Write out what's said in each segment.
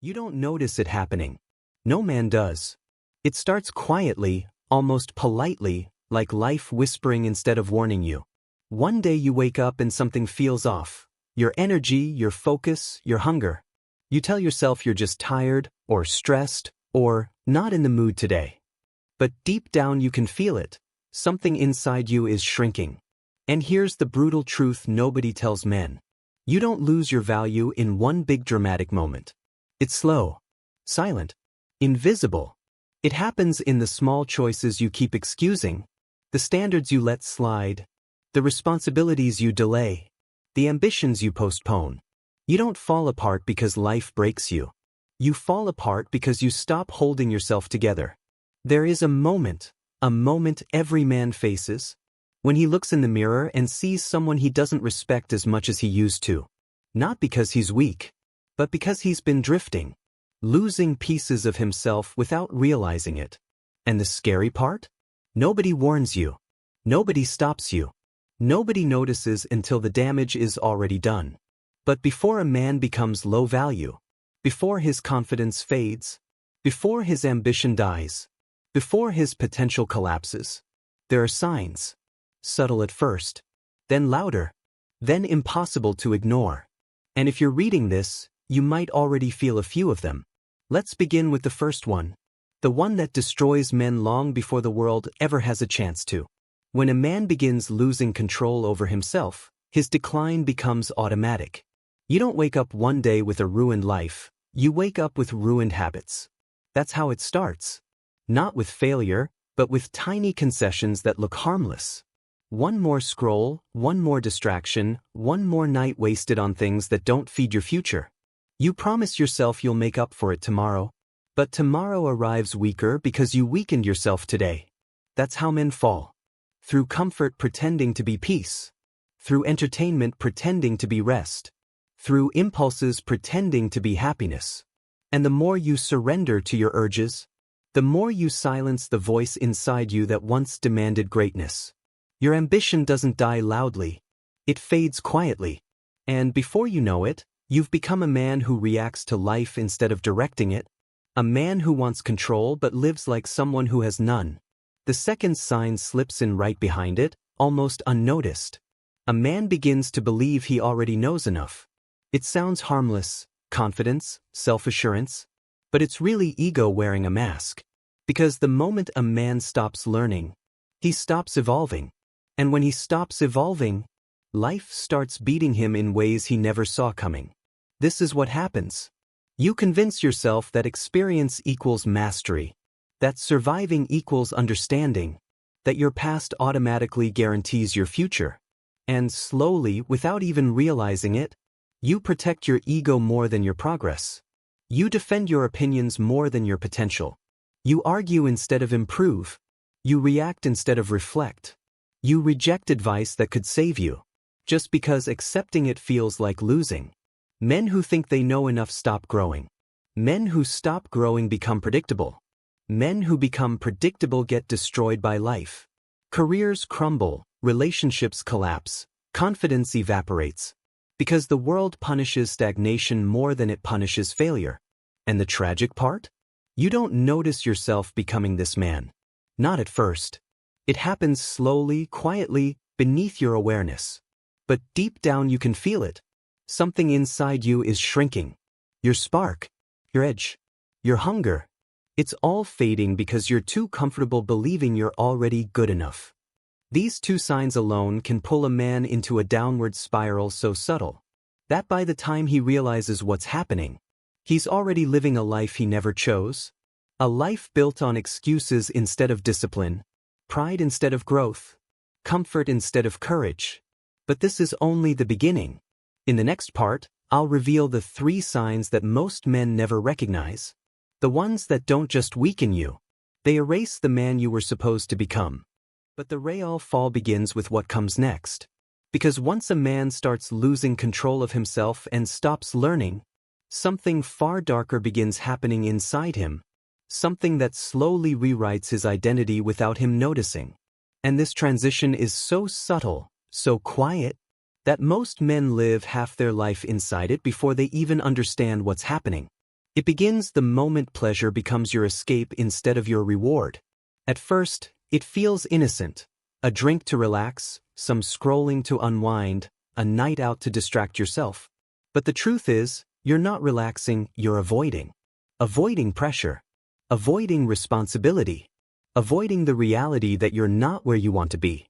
You don't notice it happening. No man does. It starts quietly, almost politely, like life whispering instead of warning you. One day you wake up and something feels off. Your energy, your focus, your hunger. You tell yourself you're just tired, or stressed, or not in the mood today. But deep down you can feel it. Something inside you is shrinking. And here's the brutal truth nobody tells men. You don't lose your value in one big dramatic moment. It's slow, silent, invisible. It happens in the small choices you keep excusing, the standards you let slide, the responsibilities you delay, the ambitions you postpone. You don't fall apart because life breaks you. You fall apart because you stop holding yourself together. There is a moment every man faces, when he looks in the mirror and sees someone he doesn't respect as much as he used to. Not because he's weak, but because he's been drifting, losing pieces of himself without realizing it. And the scary part? Nobody warns you. Nobody stops you. Nobody notices until the damage is already done. But before a man becomes low value, before his confidence fades, before his ambition dies, before his potential collapses, there are signs. Subtle at first, then louder, then impossible to ignore. And if you're reading this, you might already feel a few of them. Let's begin with the first one. The one that destroys men long before the world ever has a chance to. When a man begins losing control over himself, his decline becomes automatic. You don't wake up one day with a ruined life, you wake up with ruined habits. That's how it starts. Not with failure, but with tiny concessions that look harmless. One more scroll, one more distraction, one more night wasted on things that don't feed your future. You promise yourself you'll make up for it tomorrow, but tomorrow arrives weaker because you weakened yourself today. That's how men fall. Through comfort pretending to be peace. Through entertainment pretending to be rest. Through impulses pretending to be happiness. And the more you surrender to your urges, the more you silence the voice inside you that once demanded greatness. Your ambition doesn't die loudly. It fades quietly. And before you know it, you've become a man who reacts to life instead of directing it. A man who wants control but lives like someone who has none. The second sign slips in right behind it, almost unnoticed. A man begins to believe he already knows enough. It sounds harmless, confidence, self-assurance, but it's really ego wearing a mask. Because the moment a man stops learning, he stops evolving. And when he stops evolving, life starts beating him in ways he never saw coming. This is what happens. You convince yourself that experience equals mastery, that surviving equals understanding, that your past automatically guarantees your future. And slowly, without even realizing it, you protect your ego more than your progress. You defend your opinions more than your potential. You argue instead of improve. You react instead of reflect. You reject advice that could save you, just because accepting it feels like losing. Men who think they know enough stop growing. Men who stop growing become predictable. Men who become predictable get destroyed by life. Careers crumble, relationships collapse, confidence evaporates. Because the world punishes stagnation more than it punishes failure. And the tragic part? You don't notice yourself becoming this man. Not at first. It happens slowly, quietly, beneath your awareness. But deep down you can feel it. Something inside you is shrinking. Your spark, your edge, your hunger. It's all fading because you're too comfortable believing you're already good enough. These two signs alone can pull a man into a downward spiral so subtle that by the time he realizes what's happening, he's already living a life he never chose. A life built on excuses instead of discipline. Pride instead of growth, comfort instead of courage. But this is only the beginning. In the next part, I'll reveal the 3 signs that most men never recognize. The ones that don't just weaken you, they erase the man you were supposed to become. But the real fall begins with what comes next. Because once a man starts losing control of himself and stops learning, something far darker begins happening inside him. Something that slowly rewrites his identity without him noticing. And this transition is so subtle, so quiet, that most men live half their life inside it before they even understand what's happening. It begins the moment pleasure becomes your escape instead of your reward. At first, it feels innocent. A drink to relax, some scrolling to unwind, a night out to distract yourself. But the truth is, you're not relaxing, you're avoiding. Avoiding pressure. Avoiding responsibility. Avoiding the reality that you're not where you want to be.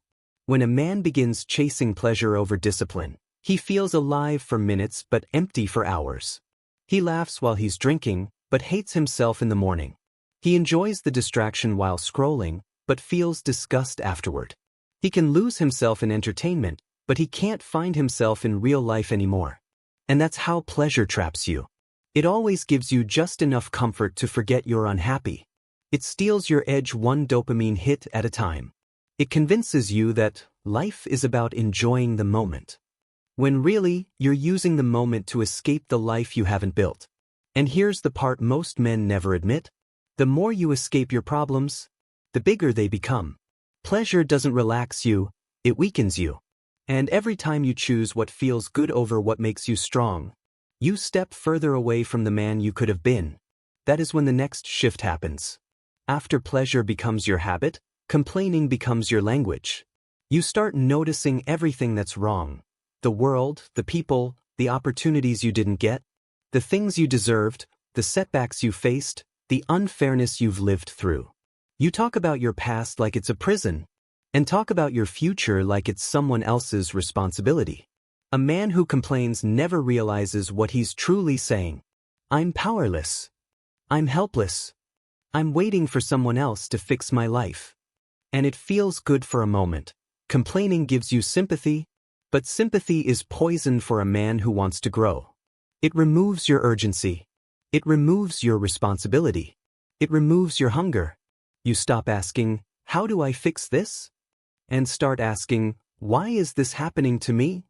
When a man begins chasing pleasure over discipline, he feels alive for minutes but empty for hours. He laughs while he's drinking, but hates himself in the morning. He enjoys the distraction while scrolling, but feels disgust afterward. He can lose himself in entertainment, but he can't find himself in real life anymore. And that's how pleasure traps you. It always gives you just enough comfort to forget you're unhappy. It steals your edge one dopamine hit at a time. It convinces you that life is about enjoying the moment. When really, you're using the moment to escape the life you haven't built. And here's the part most men never admit. The more you escape your problems, the bigger they become. Pleasure doesn't relax you, it weakens you. And every time you choose what feels good over what makes you strong, you step further away from the man you could have been. That is when the next shift happens. After pleasure becomes your habit, complaining becomes your language. You start noticing everything that's wrong. The world, the people, the opportunities you didn't get, the things you deserved, the setbacks you faced, the unfairness you've lived through. You talk about your past like it's a prison, and talk about your future like it's someone else's responsibility. A man who complains never realizes what he's truly saying. I'm powerless. I'm helpless. I'm waiting for someone else to fix my life. And it feels good for a moment. Complaining gives you sympathy, but sympathy is poison for a man who wants to grow. It removes your urgency. It removes your responsibility. It removes your hunger. You stop asking, how do I fix this? And start asking, why is this happening to me?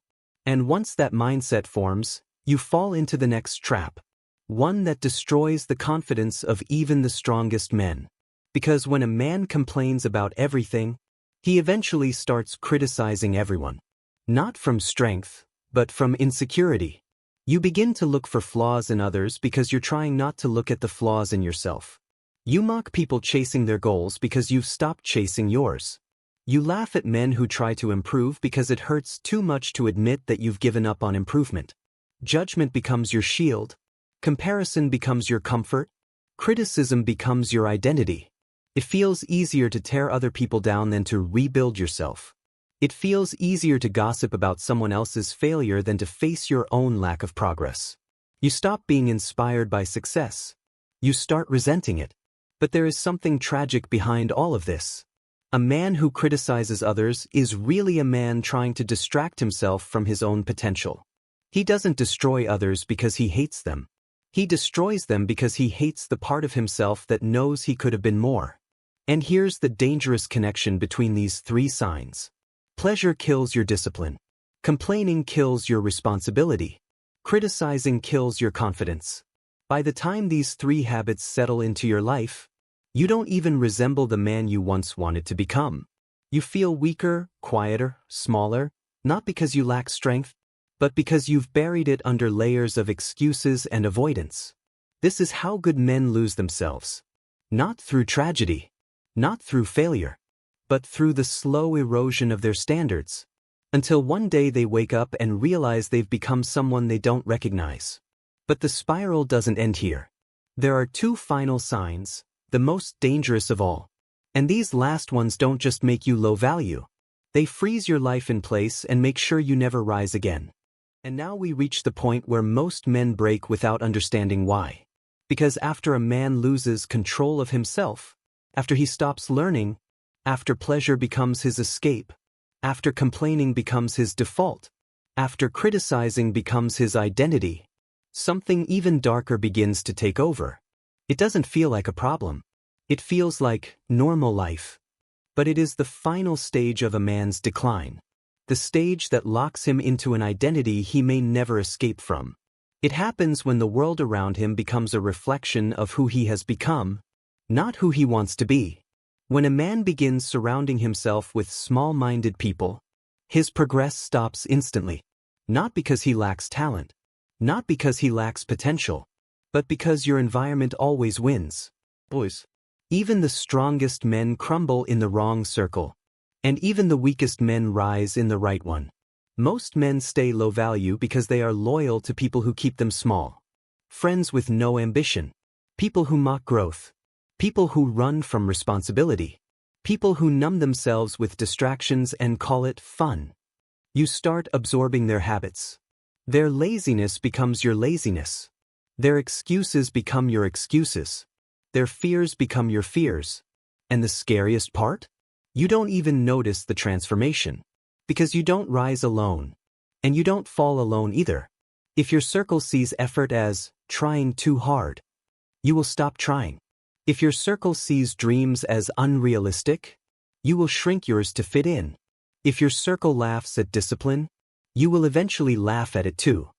And once that mindset forms, you fall into the next trap. One that destroys the confidence of even the strongest men. Because when a man complains about everything, he eventually starts criticizing everyone. Not from strength, but from insecurity. You begin to look for flaws in others because you're trying not to look at the flaws in yourself. You mock people chasing their goals because you've stopped chasing yours. You laugh at men who try to improve because it hurts too much to admit that you've given up on improvement. Judgment becomes your shield. Comparison becomes your comfort. Criticism becomes your identity. It feels easier to tear other people down than to rebuild yourself. It feels easier to gossip about someone else's failure than to face your own lack of progress. You stop being inspired by success. You start resenting it. But there is something tragic behind all of this. A man who criticizes others is really a man trying to distract himself from his own potential. He doesn't destroy others because he hates them. He destroys them because he hates the part of himself that knows he could have been more. And here's the dangerous connection between these three signs. Pleasure kills your discipline. Complaining kills your responsibility. Criticizing kills your confidence. By the time these three habits settle into your life, you don't even resemble the man you once wanted to become. You feel weaker, quieter, smaller, not because you lack strength, but because you've buried it under layers of excuses and avoidance. This is how good men lose themselves. Not through tragedy. Not through failure, but through the slow erosion of their standards, until one day they wake up and realize they've become someone they don't recognize. But the spiral doesn't end here. There are two final signs, the most dangerous of all. And these last ones don't just make you low value. They freeze your life in place and make sure you never rise again. And now we reach the point where most men break without understanding why. Because after a man loses control of himself, after he stops learning, after pleasure becomes his escape, after complaining becomes his default, after criticizing becomes his identity, something even darker begins to take over. It doesn't feel like a problem. It feels like normal life. But it is the final stage of a man's decline. The stage that locks him into an identity he may never escape from. It happens when the world around him becomes a reflection of who he has become, not who he wants to be. When a man begins surrounding himself with small-minded people, his progress stops instantly. Not because he lacks talent, not because he lacks potential, but because your environment always wins. Boys. Even the strongest men crumble in the wrong circle. And even the weakest men rise in the right one. Most men stay low value because they are loyal to people who keep them small. Friends with no ambition. People who mock growth. People who run from responsibility. People who numb themselves with distractions and call it fun. You start absorbing their habits. Their laziness becomes your laziness. Their excuses become your excuses. Their fears become your fears. And the scariest part? You don't even notice the transformation. Because you don't rise alone. And you don't fall alone either. If your circle sees effort as trying too hard, you will stop trying. If your circle sees dreams as unrealistic, you will shrink yours to fit in. If your circle laughs at discipline, you will eventually laugh at it too.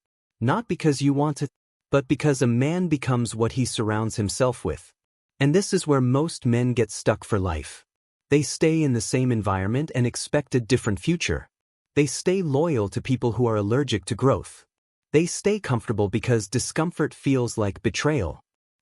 Not because you want it, but because a man becomes what he surrounds himself with. And this is where most men get stuck for life. They stay in the same environment and expect a different future. They stay loyal to people who are allergic to growth. They stay comfortable because discomfort feels like betrayal.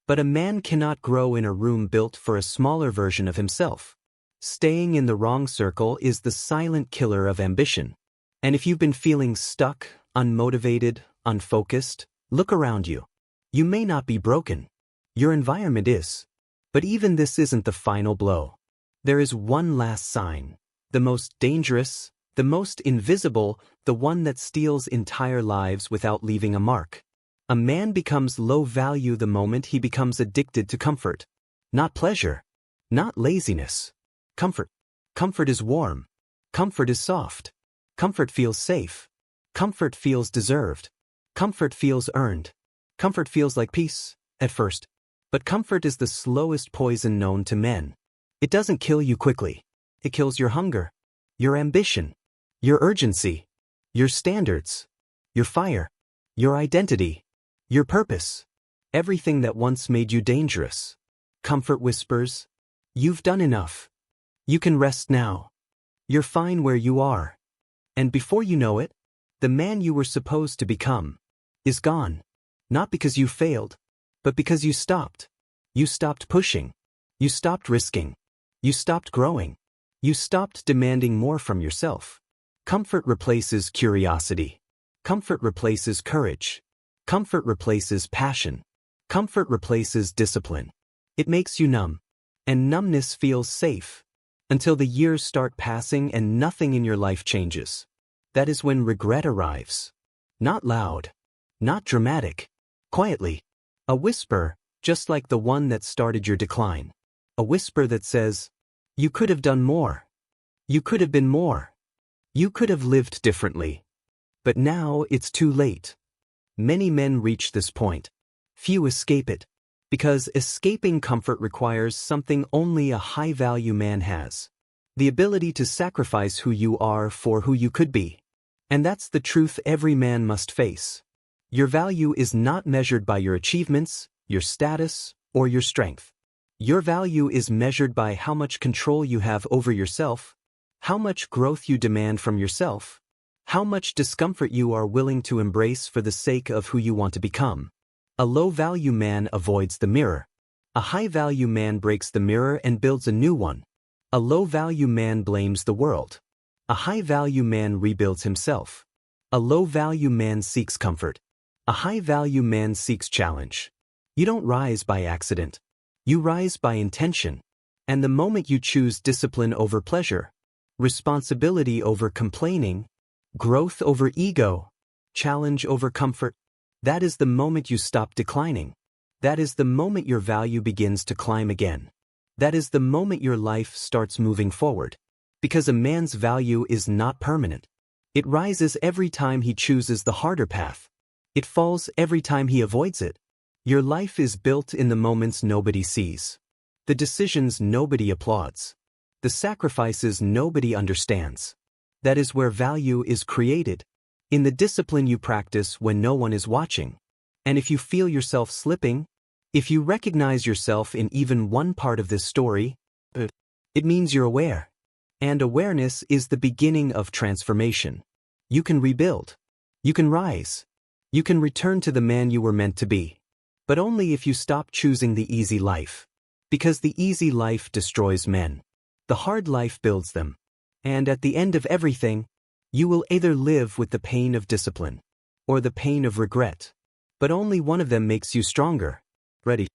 But a man cannot grow in a room built for a smaller version of himself. Staying in the wrong circle is the silent killer of ambition. And if you've been feeling stuck, unmotivated, unfocused, look around you. You may not be broken. Your environment is. But even this isn't the final blow. There is one last sign, the most dangerous, the most invisible, the one that steals entire lives without leaving a mark. A man becomes low value the moment he becomes addicted to comfort. Not pleasure. Not laziness. Comfort. Comfort is warm. Comfort is soft. Comfort feels safe. Comfort feels deserved. Comfort feels earned. Comfort feels like peace, at first. But comfort is the slowest poison known to men. It doesn't kill you quickly. It kills your hunger, your ambition, your urgency, your standards, your fire, your identity, your purpose, everything that once made you dangerous. Comfort whispers, "You've done enough. You can rest now. You're fine where you are." And before you know it, the man you were supposed to become is gone. Not because you failed, but because you stopped. You stopped pushing. You stopped risking. You stopped growing. You stopped demanding more from yourself. Comfort replaces curiosity. Comfort replaces courage. Comfort replaces passion. Comfort replaces discipline. It makes you numb. And numbness feels safe. Until the years start passing and nothing in your life changes. That is when regret arrives. Not loud. Not dramatic. Quietly. A whisper, just like the one that started your decline. A whisper that says, "You could have done more. You could have been more. You could have lived differently." But now it's too late. Many men reach this point. Few escape it. Because escaping comfort requires something only a high-value man has. The ability to sacrifice who you are for who you could be. And that's the truth every man must face. Your value is not measured by your achievements, your status, or your strength. Your value is measured by how much control you have over yourself, how much growth you demand from yourself, how much discomfort you are willing to embrace for the sake of who you want to become. A low-value man avoids the mirror. A high-value man breaks the mirror and builds a new one. A low-value man blames the world. A high-value man rebuilds himself. A low-value man seeks comfort. A high-value man seeks challenge. You don't rise by accident. You rise by intention. And the moment you choose discipline over pleasure, responsibility over complaining, growth over ego, challenge over comfort, that is the moment you stop declining. That is the moment your value begins to climb again. That is the moment your life starts moving forward. Because a man's value is not permanent. It rises every time he chooses the harder path. It falls every time he avoids it. Your life is built in the moments nobody sees. The decisions nobody applauds. The sacrifices nobody understands. That is where value is created. In the discipline you practice when no one is watching. And if you feel yourself slipping, if you recognize yourself in even one part of this story, it means you're aware. And awareness is the beginning of transformation. You can rebuild. You can rise. You can return to the man you were meant to be. But only if you stop choosing the easy life. Because the easy life destroys men. The hard life builds them. And at the end of everything, you will either live with the pain of discipline or the pain of regret. But only one of them makes you stronger. Ready?